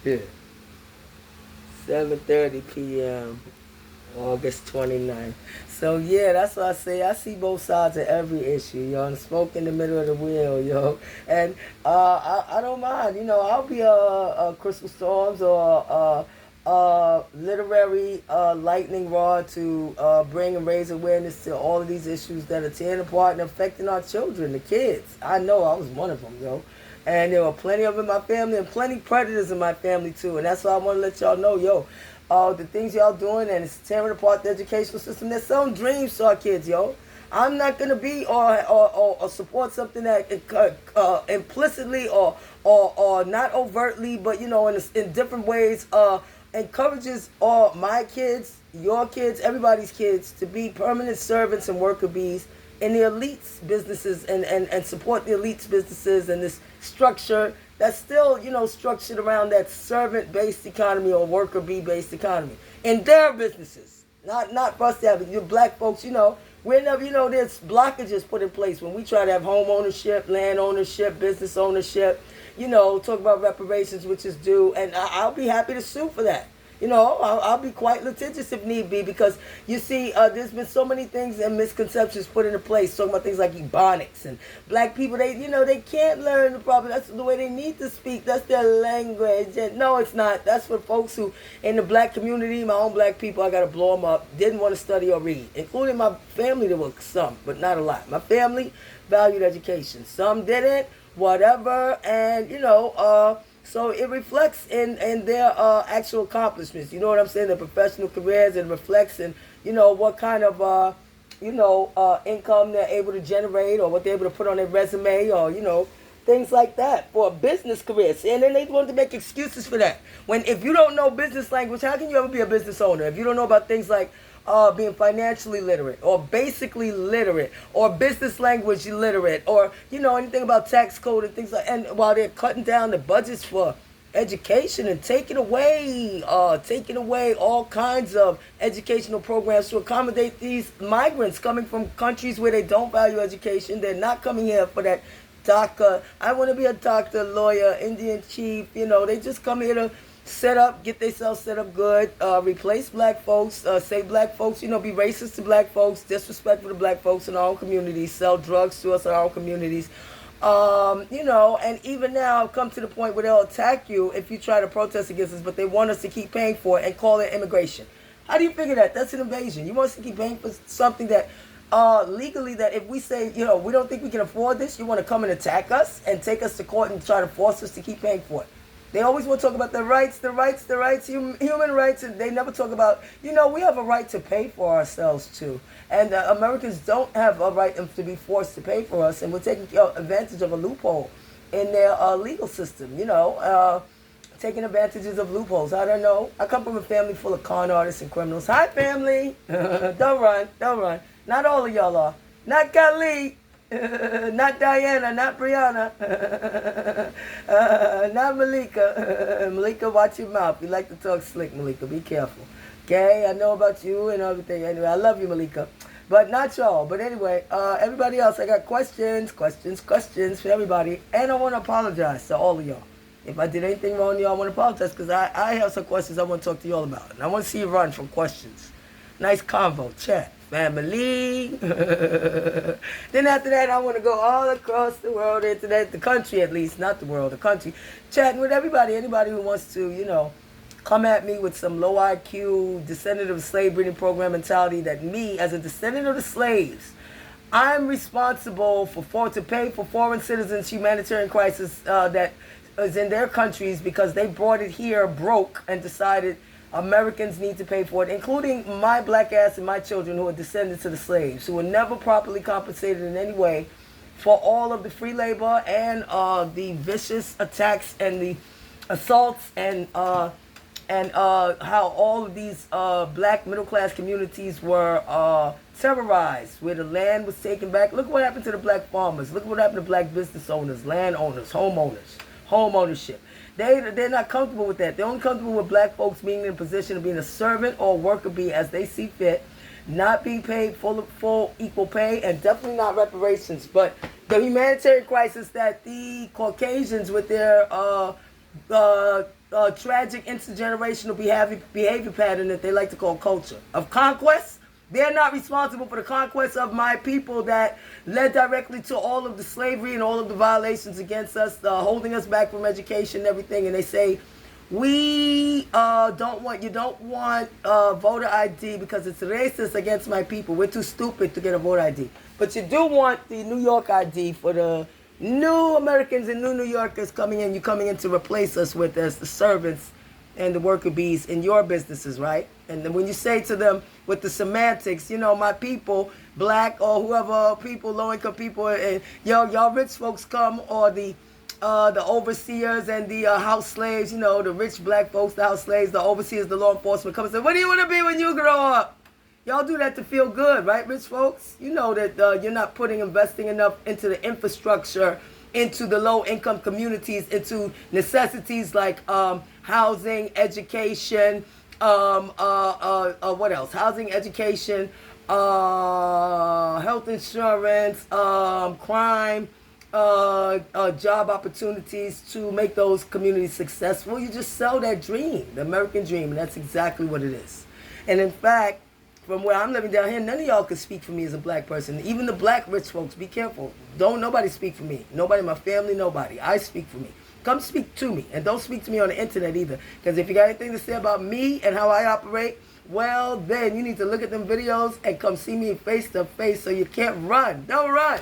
Yeah. 7:30 p.m. August 29th. So yeah, that's why I say I see both sides of every issue, yo. And smoke in the middle of the wheel, yo. And I don't mind, I'll be Crystal Storms or literary lightning rod to bring and raise awareness to all of these issues that are tearing apart and affecting our children, the kids. I know I was one of them, yo. And there were plenty of them in my family and plenty predators in my family too. And that's why I want to let y'all know, yo, the things y'all doing and it's tearing apart the educational system. There's some dreams to our kids, yo. I'm not gonna be or support something that implicitly or not overtly, but in different ways encourages all my kids, your kids, everybody's kids to be permanent servants and worker bees in the elites businesses and support the elites businesses and this structure that's still structured around that servant based economy or worker bee based economy in their businesses, not for us to have it. You black folks, whenever there's blockages put in place when we try to have home ownership, land ownership, business ownership, talk about reparations, which is due, and I'll be happy to sue for that. I'll be quite litigious if need be, because you see, there's been so many things and misconceptions put into place, talking about things like ebonics and black people. They can't learn the proper. That's the way they need to speak. That's their language. And no, it's not. That's for folks who in the black community, my own black people. I gotta blow them up. Didn't want to study or read, including my family. There were some, but not a lot. My family valued education. Some didn't. Whatever, and so it reflects in their actual accomplishments. You know what I'm saying? Their professional careers, and reflects in what kind of income they're able to generate, or what they're able to put on their resume, or things like that for a business career. And then they want to make excuses for that. When if you don't know business language, how can you ever be a business owner if you don't know about things like being financially literate or basically literate or business language literate or anything about tax code and things like, and while they're cutting down the budgets for education and taking away all kinds of educational programs to accommodate these migrants coming from countries where they don't value education. They're not coming here for that doctor. I want to be a doctor, lawyer, Indian chief. They just come here to get themselves set up good, replace black folks, say black folks, be racist to black folks, disrespectful to black folks in our own communities, sell drugs to us in our own communities. And even now I've come to the point where they'll attack you if you try to protest against us, but they want us to keep paying for it and call it immigration. How do you figure that? That's an invasion. You want us to keep paying for something that legally, that if we say, we don't think we can afford this, you want to come and attack us and take us to court and try to force us to keep paying for it. They always want to talk about the rights, human rights, and they never talk about, we have a right to pay for ourselves too. And Americans don't have a right to be forced to pay for us, and we're taking advantage of a loophole in their legal system, taking advantages of loopholes. I don't know. I come from a family full of con artists and criminals. Hi, family. Don't run. Not all of y'all are. Not Khalid. Not Diana, not Brianna, not Malika. Malika, watch your mouth. You like to talk slick, Malika. Be careful. Okay, I know about you and everything. Anyway, I love you, Malika. But not y'all. But anyway, everybody else, I got questions for everybody. And I want to apologize to all of y'all. If I did anything wrong to y'all, I want to apologize, because I have some questions I want to talk to y'all about. And I want to see you run from questions. Nice convo, chat. Family. Then after that, I want to go all across the world, the country at least, not the world, the country, chatting with anybody who wants to, come at me with some low IQ, descendant of the slave breeding program mentality that me, as a descendant of the slaves, I'm responsible to pay for foreign citizens' humanitarian crisis that is in their countries, because they brought it here broke and decided Americans need to pay for it, including my black ass and my children who are descendants of the slaves, who were never properly compensated in any way for all of the free labor and the vicious attacks and the assaults and how all of these black middle class communities were terrorized, where the land was taken back. Look what happened to the black farmers. Look what happened to black business owners, land owners, homeowners, home ownership. They're not comfortable with that. They're only comfortable with black folks being in a position of being a servant or a worker bee as they see fit, not being paid full equal pay, and definitely not reparations. But the humanitarian crisis that the Caucasians with their tragic intergenerational behavior pattern that they like to call culture of conquest. They're not responsible for the conquest of my people that led directly to all of the slavery and all of the violations against us, holding us back from education and everything. And they say, we don't want voter ID because it's racist against my people. We're too stupid to get a voter ID. But you do want the New York ID for the new Americans and new New Yorkers coming in. You're coming in to replace us with as the servants and the worker bees in your businesses, right? And then when you say to them with the semantics, my people, black or whoever people, low-income people, and y'all rich folks come, or the overseers and the house slaves, the rich black folks, the house slaves, the overseers, the law enforcement come and say, what do you want to be when you grow up? Y'all do that to feel good, right, rich folks? You know that you're not investing enough into the infrastructure, into the low-income communities, into necessities like housing, education, what else? Housing, education, health insurance, crime, job opportunities to make those communities successful. You just sell that dream, the American dream, and that's exactly what it is. And in fact, from where I'm living down here, none of y'all can speak for me as a black person. Even the black rich folks, be careful. Don't nobody speak for me. Nobody in my family, nobody. I speak for me. Come speak to me. And don't speak to me on the internet either. Because if you got anything to say about me and how I operate, well, then you need to look at them videos and come see me face to face so you can't run. Don't run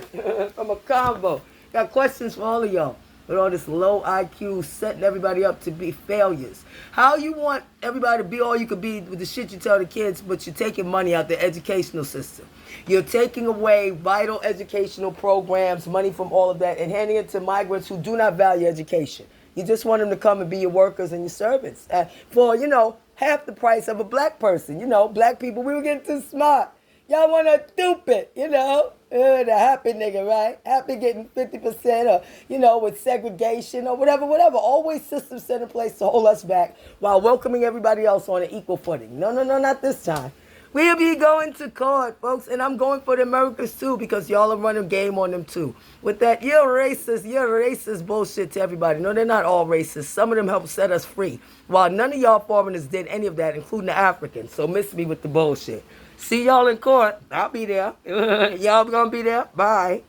from a convo. Got questions for all of y'all. With all this low IQ setting everybody up to be failures. How you want everybody to be all you could be with the shit you tell the kids, but you're taking money out the educational system. You're taking away vital educational programs, money from all of that, and handing it to migrants who do not value education. You just want them to come and be your workers and your servants for, half the price of a black person. Black people, we were getting too smart. Y'all want to stupid, the happy nigga, right? Happy getting 50% or, with segregation or whatever. Always systems set in place to hold us back while welcoming everybody else on an equal footing. No, not this time. We'll be going to court, folks, and I'm going for the Americans too because y'all are running game on them too. With that, you're racist bullshit to everybody. No, they're not all racist. Some of them helped set us free, while none of y'all foreigners did any of that, including the Africans. So miss me with the bullshit. See y'all in court. I'll be there. Y'all gonna be there? Bye.